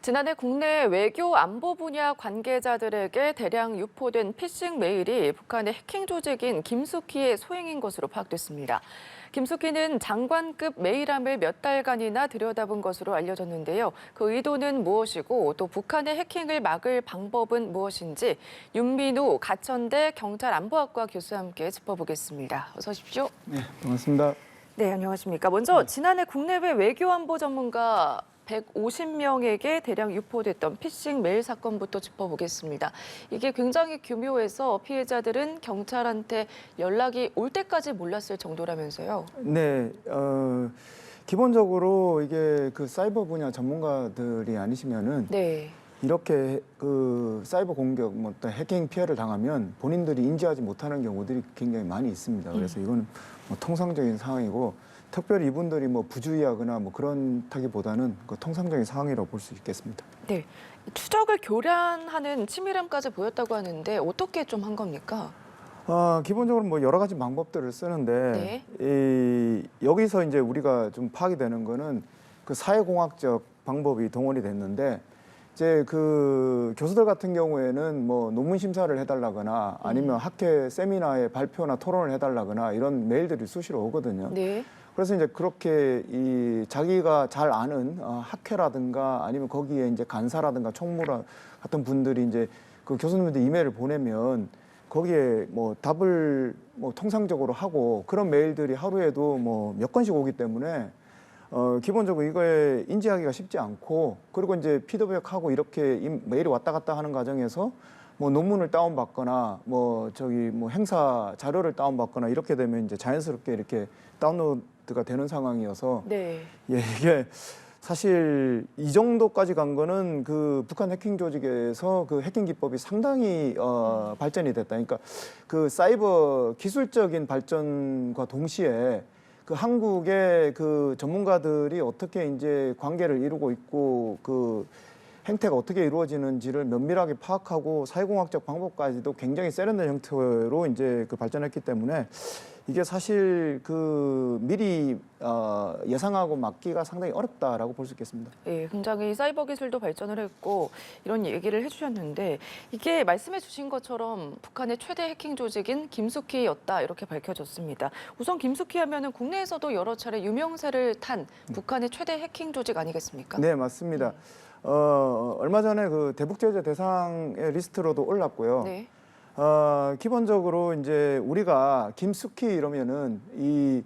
지난해 국내 외교 안보 분야 관계자들에게 대량 유포된 피싱 메일이 북한의 해킹 조직인 김숙희의 소행인 것으로 파악됐습니다. 김숙희는 장관급 메일함을 몇 달간이나 들여다본 것으로 알려졌는데요. 그 의도는 무엇이고 또 북한의 해킹을 막을 방법은 무엇인지 윤민우 가천대 경찰안보학과 교수와 함께 짚어보겠습니다. 어서 오십시오. 네, 반갑습니다. 네, 안녕하십니까. 먼저 지난해 국내외 외교안보 전문가 150명에게 대량 유포됐던 피싱 메일 사건부터 짚어보겠습니다. 이게 굉장히 규모해서 피해자들은 경찰한테 연락이 올 때까지 몰랐을 정도라면서요. 네, 기본적으로 이게 그 사이버 분야 전문가들이 아니시면은 네. 이렇게 그 사이버 공격, 뭐 어떤 해킹 피해를 당하면 본인들이 인지하지 못하는 경우들이 굉장히 많이 있습니다. 그래서 이건 뭐 통상적인 상황이고 특별히 이분들이 뭐 부주의하거나 뭐 그렇다기보다는 그 통상적인 상황이라고 볼 수 있겠습니다. 네. 추적을 교란하는 치밀함까지 보였다고 하는데 어떻게 좀 한 겁니까? 기본적으로 뭐 여러 가지 방법들을 쓰는데 여기서 이제 우리가 좀 파악이 되는 거는 그 사회공학적 방법이 동원이 됐는데 이제 그 교수들 같은 경우에는 뭐 논문 심사를 해달라거나 아니면 학회 세미나에 발표나 토론을 해달라거나 이런 메일들이 수시로 오거든요. 네. 그래서 이제 그렇게 이 자기가 잘 아는 학회라든가 아니면 거기에 이제 간사라든가 총무라 같은 분들이 이제 그 교수님한테 이메일을 보내면 거기에 뭐 답을 뭐 통상적으로 하고 그런 메일들이 하루에도 뭐 몇 건씩 오기 때문에 기본적으로 이거에 인지하기가 쉽지 않고 그리고 이제 피드백하고 이렇게 메일이 왔다 갔다 하는 과정에서 뭐 논문을 다운받거나 뭐 저기 뭐 행사 자료를 다운받거나 이렇게 되면 이제 자연스럽게 이렇게 다운로드가 되는 상황이어서 네. 예, 이게 사실 이 정도까지 간 거는 그 북한 해킹 조직에서 그 해킹 기법이 상당히 발전이 됐다. 그러니까 그 사이버 기술적인 발전과 동시에 그 한국의 그 전문가들이 어떻게 이제 관계를 이루고 있고 그 행태가 어떻게 이루어지는지를 면밀하게 파악하고 사회공학적 방법까지도 굉장히 세련된 형태로 이제 그 발전했기 때문에 이게 사실 그 미리 예상하고 막기가 상당히 어렵다라고 볼 수 있겠습니다. 예, 굉장히 사이버 기술도 발전을 했고 이런 얘기를 해주셨는데 이게 말씀해 주신 것처럼 북한의 최대 해킹 조직인 김숙희였다 이렇게 밝혀졌습니다. 우선 김숙희 하면은 국내에서도 여러 차례 유명세를 탄 북한의 최대 해킹 조직 아니겠습니까? 네, 맞습니다. 얼마 전에 그 대북제재 대상의 리스트로도 올랐고요. 네. 기본적으로 이제 우리가 김숙희 이러면은 이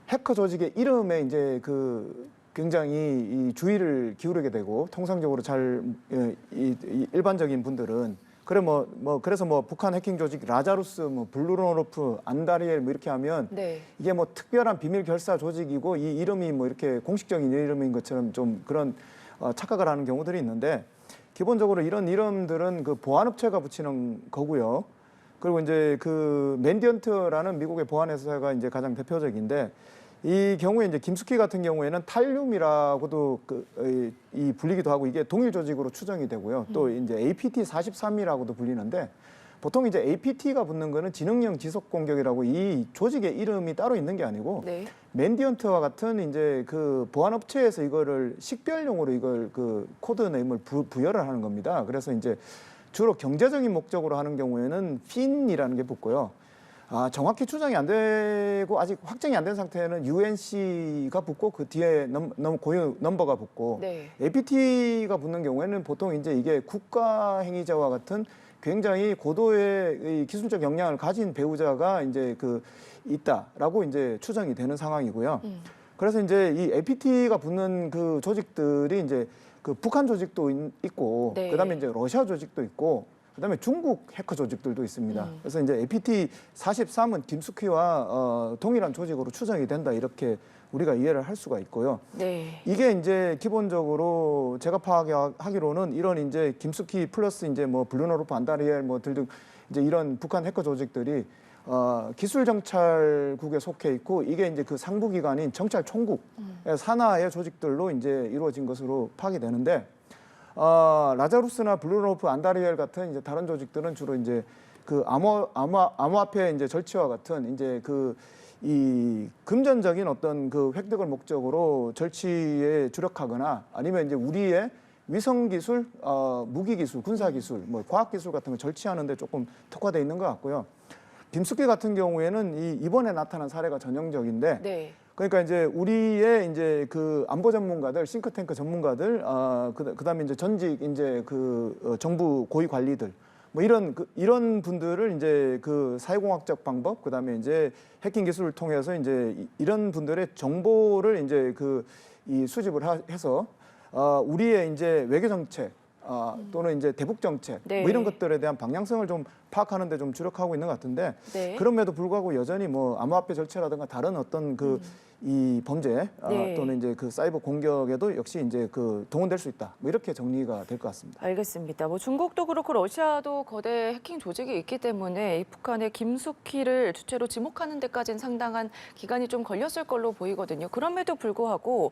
해커 조직의 이름에 이제 그 굉장히 이 주의를 기울이게 되고 통상적으로 이 일반적인 분들은 그래 그래서 뭐 북한 해킹 조직 라자루스 뭐 블루노르프 안다리엘 뭐 이렇게 하면 네. 이게 뭐 특별한 비밀 결사 조직이고 이 이름이 뭐 이렇게 공식적인 이름인 것처럼 좀 그런 착각을 하는 경우들이 있는데 기본적으로 이런 이름들은 그 보안업체가 붙이는 거고요. 그리고 이제 그 맨디언트라는 미국의 보안 회사가 이제 가장 대표적인데 이 경우에 이제 김숙희 같은 경우에는 탈륨이라고도 이 불리기도 하고 이게 동일 조직으로 추정이 되고요. 또 이제 APT 43이라고도 불리는데 보통 이제 APT가 붙는 거는 지능형 지속 공격이라고 이 조직의 이름이 따로 있는 게 아니고 네. 맨디언트와 같은 이제 그 보안 업체에서 이거를 식별용으로 이걸 그 코드 네임을 부여를 하는 겁니다. 그래서 이제 주로 경제적인 목적으로 하는 경우에는 핀이라는 게 붙고요. 정확히 추정이 안 되고 아직 확정이 안 된 상태에는 UNC가 붙고 그 뒤에 고유 넘버가 붙고 네. APT가 붙는 경우에는 보통 이제 이게 국가 행위자와 같은 굉장히 고도의 기술적 역량을 가진 배우자가 이제 그 있다라고 이제 추정이 되는 상황이고요. 그래서 이제 이 APT가 붙는 그 조직들이 이제 그 북한 조직도 있고, 네. 그다음에 이제 러시아 조직도 있고, 그다음에 중국 해커 조직들도 있습니다. 그래서 이제 APT 43은 김숙희와 동일한 조직으로 추정이 된다 이렇게 우리가 이해를 할 수가 있고요. 네. 이게 이제 기본적으로 제가 파악하기로는 이런 이제 김숙희 플러스 이제 뭐 블루노르프 안다리엘 뭐 등등 이제 이런 북한 해커 조직들이 기술정찰국에 속해 있고 이게 이제 그 상부기관인 정찰총국 산하의 조직들로 이제 이루어진 것으로 파악이 되는데 라자루스나 블루노르프 안다리엘 같은 이제 다른 조직들은 주로 이제 그 암호화폐 이제 절취와 같은 이제 이 금전적인 어떤 그 획득을 목적으로 절취에 주력하거나 아니면 이제 우리의 위성 기술, 무기 기술, 군사 기술, 뭐 과학 기술 같은 걸 절취하는데 조금 특화돼 있는 것 같고요. 김숙희 같은 경우에는 이번에 나타난 사례가 전형적인데, 네. 그러니까 이제 우리의 이제 그 안보 전문가들, 싱크탱크 전문가들, 그다음에 이제 전직 이제 정부 고위 관리들, 뭐 이런 분들을 이제 그 사회공학적 방법, 그다음에 이제 해킹 기술을 통해서 이제 이런 분들의 정보를 이제 이 수집을 해서 우리의 이제 외교 정책 또는 이제 대북 정책 네. 뭐 이런 것들에 대한 방향성을 좀 파악하는 데 좀 주력하고 있는 것 같은데 네. 그럼에도 불구하고 여전히 뭐 암호화폐 절차라든가 다른 어떤 이 범죄 네. 또는 이제 그 사이버 공격에도 역시 이제 동원될 수 있다. 뭐 이렇게 정리가 될 것 같습니다. 알겠습니다. 뭐 중국도 그렇고 러시아도 거대 해킹 조직이 있기 때문에 이 북한의 김숙희를 주체로 지목하는 데까지는 상당한 기간이 좀 걸렸을 걸로 보이거든요. 그럼에도 불구하고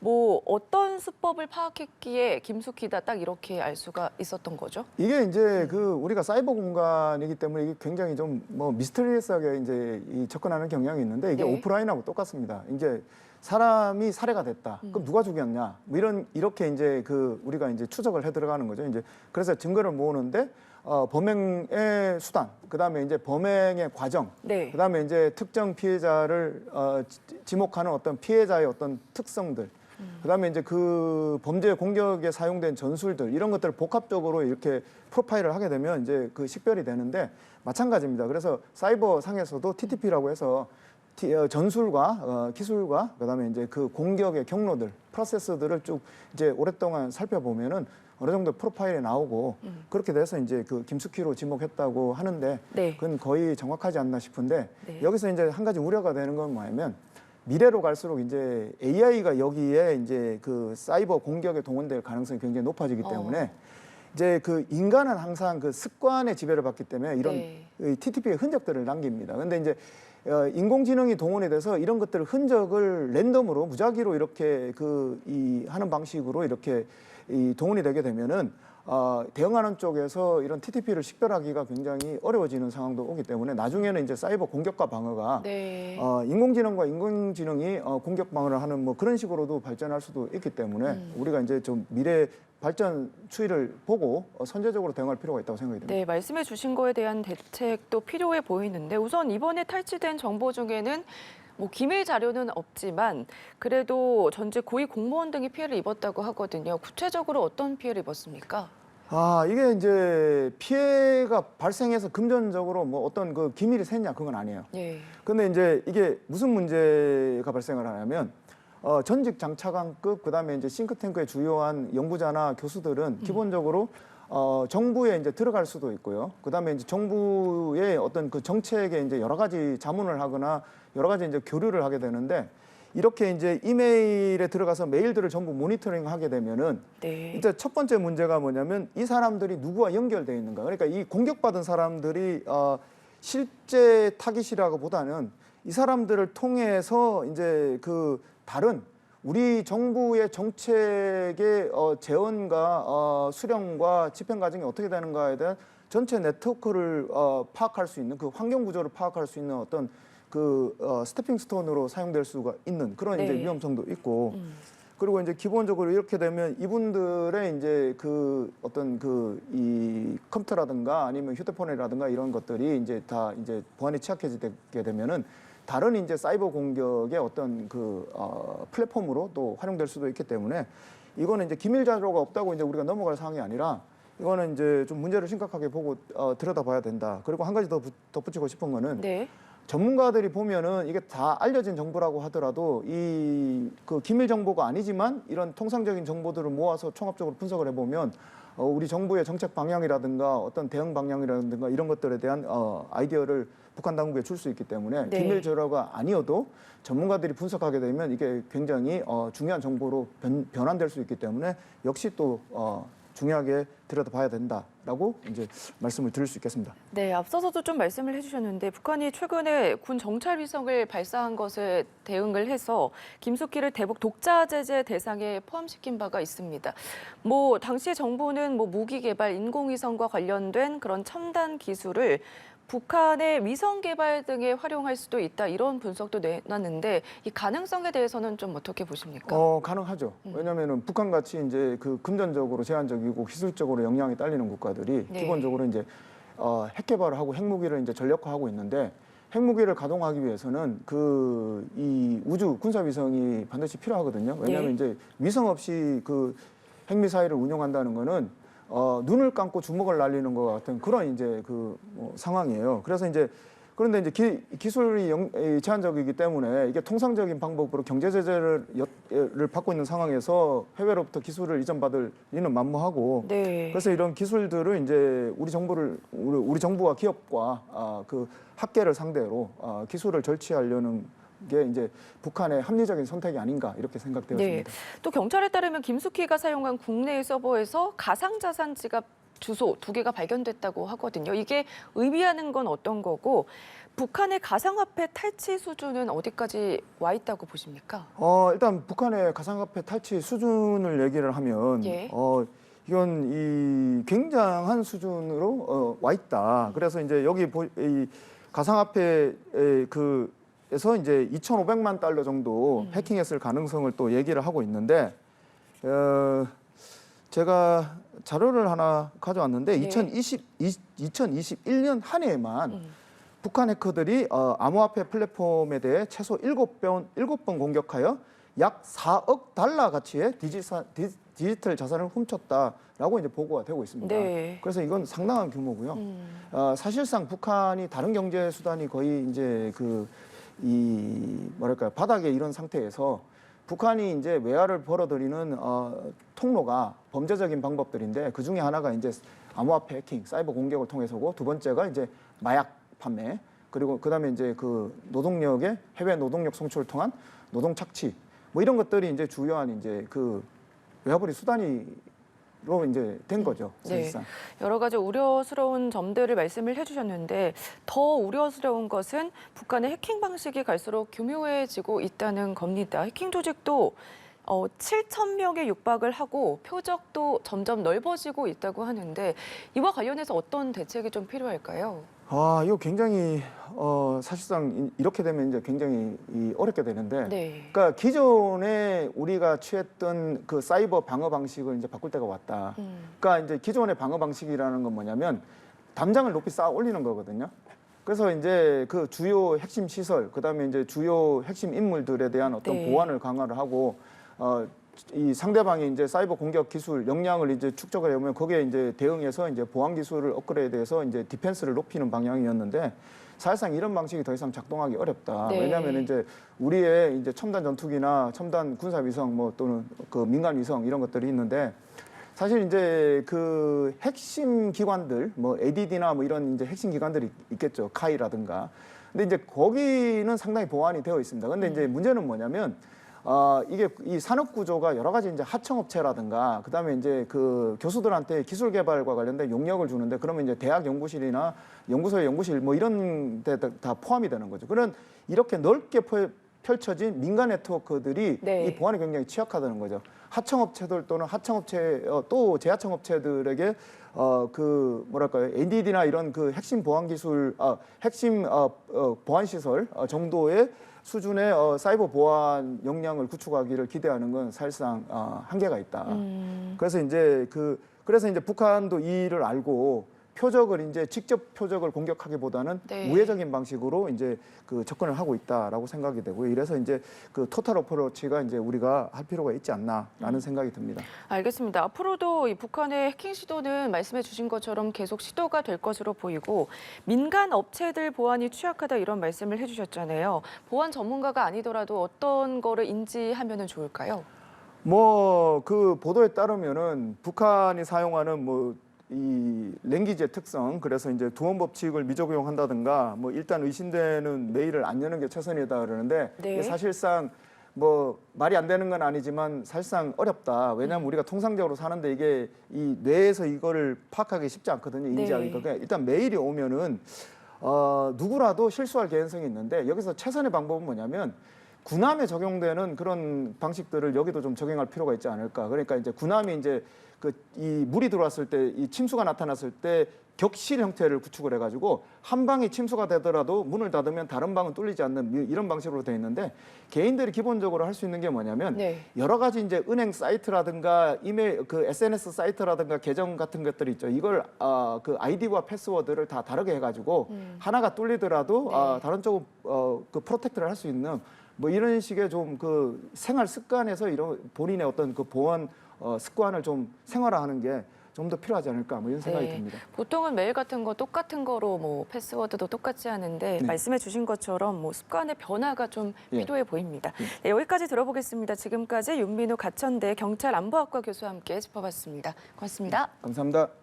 뭐 어떤 수법을 파악했기에 김숙희다 딱 이렇게 알 수가 있었던 거죠? 이게 이제 우리가 사이버 공간이기 때문에 이게 굉장히 좀 뭐 미스터리어스하게 이제 접근하는 경향이 있는데 이게 네. 오프라인하고 똑같습니다. 이제 사람이 살해가 됐다. 그럼 누가 죽였냐? 뭐 이렇게 이제 우리가 이제 추적을 해 들어가는 거죠. 이제 그래서 증거를 모으는데 범행의 수단, 그다음에 이제 범행의 과정, 네. 그다음에 이제 특정 피해자를 지목하는 어떤 피해자의 어떤 특성들, 그다음에 이제 그 범죄 공격에 사용된 전술들 이런 것들을 복합적으로 이렇게 프로파일을 하게 되면 이제 식별이 되는데 마찬가지입니다. 그래서 사이버 상에서도 TTP라고 해서 전술과 기술과 그다음에 이제 그 공격의 경로들, 프로세스들을 쭉 이제 오랫동안 살펴보면은 어느 정도 프로파일이 나오고 그렇게 돼서 이제 김숙희로 지목했다고 하는데 네. 그건 거의 정확하지 않나 싶은데 네. 여기서 이제 한 가지 우려가 되는 건 뭐냐면 미래로 갈수록 이제 AI가 여기에 이제 사이버 공격에 동원될 가능성이 굉장히 높아지기 때문에 이제 인간은 항상 습관의 지배를 받기 때문에 이런 네. TTP의 흔적들을 남깁니다. 근데 이제 인공지능이 동원이 돼서 이런 것들을 흔적을 랜덤으로 무작위로 이렇게 하는 방식으로 이렇게 동원이 되게 되면은 대응하는 쪽에서 이런 TTP를 식별하기가 굉장히 어려워지는 상황도 오기 때문에 나중에는 이제 사이버 공격과 방어가 네. 인공지능과 인공지능이 공격 방어를 하는 뭐 그런 식으로도 발전할 수도 있기 때문에 우리가 이제 좀 미래 발전 추이를 보고 선제적으로 대응할 필요가 있다고 생각이 듭니다. 네, 말씀해 주신 거에 대한 대책도 필요해 보이는데 우선 이번에 탈취된 정보 중에는 뭐 기밀 자료는 없지만 그래도 전직 고위 공무원 등이 피해를 입었다고 하거든요. 구체적으로 어떤 피해를 입었습니까? 이게 이제 피해가 발생해서 금전적으로 뭐 어떤 기밀이 샜냐 그건 아니에요. 예. 근데 이제 이게 무슨 문제가 발생을 하냐면 전직 장차관급 그다음에 이제 싱크탱크의 주요한 연구자나 교수들은 기본적으로 정부에 이제 들어갈 수도 있고요. 그다음에 이제 정부의 어떤 정책에 이제 여러 가지 자문을 하거나 여러 가지 이제 교류를 하게 되는데 이렇게 이제 이메일에 들어가서 메일들을 전부 모니터링하게 되면은 네. 이제 첫 번째 문제가 뭐냐면 이 사람들이 누구와 연결돼 있는가. 그러니까 이 공격받은 사람들이 실제 타깃이라고보다는 이 사람들을 통해서 이제 다른 우리 정부의 정책의 재원과 수령과 집행 과정이 어떻게 되는가에 대한 전체 네트워크를 파악할 수 있는 환경 구조를 파악할 수 있는 어떤 스태핑 스톤으로 사용될 수가 있는 그런 이제 네. 위험성도 있고 그리고 이제 기본적으로 이렇게 되면 이분들의 이제 어떤 이 컴퓨터라든가 아니면 휴대폰이라든가 이런 것들이 이제 다 이제 보안이 취약해지게 되면은 다른 이제 사이버 공격의 어떤 플랫폼으로 또 활용될 수도 있기 때문에 이거는 이제 기밀 자료가 없다고 이제 우리가 넘어갈 상황이 아니라 이거는 이제 좀 문제를 심각하게 보고 들여다봐야 된다. 그리고 한 가지 더 덧붙이고 싶은 거는 네. 전문가들이 보면은 이게 다 알려진 정보라고 하더라도 기밀 정보가 아니지만 이런 통상적인 정보들을 모아서 종합적으로 분석을 해보면 우리 정부의 정책 방향이라든가 어떤 대응 방향이라든가 이런 것들에 대한 아이디어를 북한 당국에 줄 수 있기 때문에 네. 기밀 자료가 아니어도 전문가들이 분석하게 되면 이게 굉장히 중요한 정보로 변환될 수 있기 때문에 역시 또 중요하게 들여다봐야 된다라고 이제 말씀을 드릴 수 있겠습니다. 네, 앞서서도 좀 말씀을 해주셨는데 북한이 최근에 군 정찰 위성을 발사한 것에 대응을 해서 김숙희를 대북 독자 제재 대상에 포함시킨 바가 있습니다. 뭐 당시 정부는 뭐 무기 개발, 인공위성과 관련된 그런 첨단 기술을 북한의 위성 개발 등에 활용할 수도 있다 이런 분석도 내놨는데 이 가능성에 대해서는 좀 어떻게 보십니까? 가능하죠. 왜냐하면은 북한 같이 이제 그 금전적으로 제한적이고 기술적으로 역량이 딸리는 국가들이 네. 기본적으로 이제 핵 개발을 하고 핵무기를 이제 전력화하고 있는데 핵무기를 가동하기 위해서는 그 이 우주 군사 위성이 반드시 필요하거든요. 왜냐하면 이제 위성 없이 그 핵미사일을 운용한다는 거는 눈을 감고 주먹을 날리는 것 같은 그런 이제 그 상황이에요. 그래서 이제 그런데 이제 기술이 제한적이기 때문에 이게 통상적인 방법으로 경제 제재를 받고 있는 상황에서 해외로부터 기술을 이전받을 리는 만무하고 네. 그래서 이런 기술들을 이제 우리 정부와 기업과 그 학계를 상대로 기술을 절취하려는 게 이제 북한의 합리적인 선택이 아닌가 이렇게 생각되었습니다. 네. 또 경찰에 따르면 김숙희가 사용한 국내의 서버에서 가상자산 지갑 주소 2개가 발견됐다고 하거든요. 이게 의미하는 건 어떤 거고 북한의 가상화폐 탈취 수준은 어디까지 와 있다고 보십니까? 일단 북한의 가상화폐 탈취 수준을 얘기를 하면 예. 이건 이 굉장한 수준으로 와 있다. 그래서 이제 여기 이 가상화폐 에서 이제 2,500만 달러 정도 해킹했을 가능성을 또 얘기를 하고 있는데 제가 자료를 하나 가져왔는데 네. 2021년 한 해에만 북한 해커들이 암호화폐 플랫폼에 대해 최소 7번 공격하여 약 4억 달러 가치의 디지털 자산을 훔쳤다라고 이제 보고가 되고 있습니다. 네. 그래서 이건 상당한 규모고요. 사실상 북한이 다른 경제 수단이 거의 이제 뭐랄까요, 바닥에 이런 상태에서 북한이 이제 외화를 벌어들이는 통로가 범죄적인 방법들인데 그 중에 하나가 이제 암호화폐 해킹, 사이버 공격을 통해서고 두 번째가 이제 마약 판매 그리고 그다음에 이제 그 노동력의 해외 노동력 송출을 통한 노동 착취 뭐 이런 것들이 이제 주요한 이제 그 외화벌이 수단으로 이제 된 거죠. 사실상. 네. 여러 가지 우려스러운 점들을 말씀을 해주셨는데 더 우려스러운 것은 북한의 해킹 방식이 갈수록 교묘해지고 있다는 겁니다. 해킹 조직도 7,000명에 육박을 하고 표적도 점점 넓어지고 있다고 하는데 이와 관련해서 어떤 대책이 좀 필요할까요? 이거 굉장히 사실상 이렇게 되면 이제 굉장히 어렵게 되는데, 네. 그러니까 기존에 우리가 취했던 그 사이버 방어 방식을 이제 바꿀 때가 왔다. 그러니까 이제 기존의 방어 방식이라는 건 뭐냐면 담장을 높이 쌓아 올리는 거거든요. 그래서 이제 그 주요 핵심 시설, 그다음에 이제 주요 핵심 인물들에 대한 어떤 네. 보안을 강화를 하고 이 상대방이 이제 사이버 공격 기술 역량을 이제 축적을 해보면 거기에 이제 대응해서 이제 보안 기술을 업그레이드해서 이제 디펜스를 높이는 방향이었는데 사실상 이런 방식이 더 이상 작동하기 어렵다. 네. 왜냐하면 이제 우리의 이제 첨단 전투기나 첨단 군사 위성 뭐 또는 그 민간 위성 이런 것들이 있는데 사실 이제 그 핵심 기관들 뭐 ADD나 뭐 이런 이제 핵심 기관들이 있겠죠. 카이라든가. 근데 이제 거기는 상당히 보완이 되어 있습니다. 근데 이제 문제는 뭐냐면 이게 이 산업 구조가 여러 가지 이제 하청업체라든가 그다음에 이제 그 교수들한테 기술 개발과 관련된 용역을 주는데 그러면 이제 대학 연구실이나 연구소의 연구실 뭐 이런 데 다 포함이 되는 거죠. 그런 이렇게 넓게 펼쳐진 민간 네트워크들이 네. 이 보안에 굉장히 취약하다는 거죠. 하청업체들 또는 하청업체 또 재하청업체들에게 그 뭐랄까요 ADD나 이런 그 핵심 보안 기술 핵심 보안 시설 정도의 수준의 사이버 보안 역량을 구축하기를 기대하는 건 사실상 한계가 있다. 그래서 이제 그래서 이제 북한도 이 일을 알고 표적을 이제 직접 표적을 공격하기보다는 네. 우회적인 방식으로 이제 그 접근을 하고 있다라고 생각이 되고요. 이래서 이제 그 토탈 어프로치가 이제 우리가 할 필요가 있지 않나라는 생각이 듭니다. 알겠습니다. 앞으로도 이 북한의 해킹 시도는 말씀해 주신 것처럼 계속 시도가 될 것으로 보이고 민간 업체들 보안이 취약하다 이런 말씀을 해주셨잖아요. 보안 전문가가 아니더라도 어떤 거를 인지하면 좋을까요? 뭐 그 보도에 따르면은 북한이 사용하는 뭐 이 랭귀지의 특성, 그래서 이제 두원 법칙을 미적용한다든가 뭐 일단 의심되는 메일을 안 여는 게 최선이다 그러는데 네. 이게 사실상 뭐 말이 안 되는 건 아니지만 사실상 어렵다. 왜냐하면 우리가 통상적으로 사는데 이게 이 뇌에서 이거를 파악하기 쉽지 않거든요. 인지하기가. 네. 그냥 일단 메일이 오면은 누구라도 실수할 개연성이 있는데 여기서 최선의 방법은 뭐냐면 군함에 적용되는 그런 방식들을 여기도 좀 적용할 필요가 있지 않을까. 그러니까 이제 군함이 이제 이 물이 들어왔을 때 이 침수가 나타났을 때 격실 형태를 구축을 해가지고 한 방이 침수가 되더라도 문을 닫으면 다른 방은 뚫리지 않는 이런 방식으로 되어 있는데 개인들이 기본적으로 할 수 있는 게 뭐냐면 네. 여러 가지 이제 은행 사이트라든가 이메일 그 SNS 사이트라든가 계정 같은 것들이 있죠. 이걸 그 아이디와 패스워드를 다 다르게 해가지고 하나가 뚫리더라도 네. 다른 쪽은 그 프로텍트를 할 수 있는 뭐 이런 식의 좀 그 생활 습관에서 이런 본인의 어떤 그 보안 습관을 좀 생활화하는 게 좀 더 필요하지 않을까 뭐 이런 생각이 네. 듭니다. 보통은 메일 같은 거 똑같은 거로 뭐 패스워드도 똑같이 하는데 네. 말씀해 주신 것처럼 뭐 습관의 변화가 좀 예. 필요해 보입니다. 네, 여기까지 들어보겠습니다. 지금까지 윤민우 가천대 경찰안보학과 교수와 함께 짚어봤습니다. 고맙습니다. 감사합니다.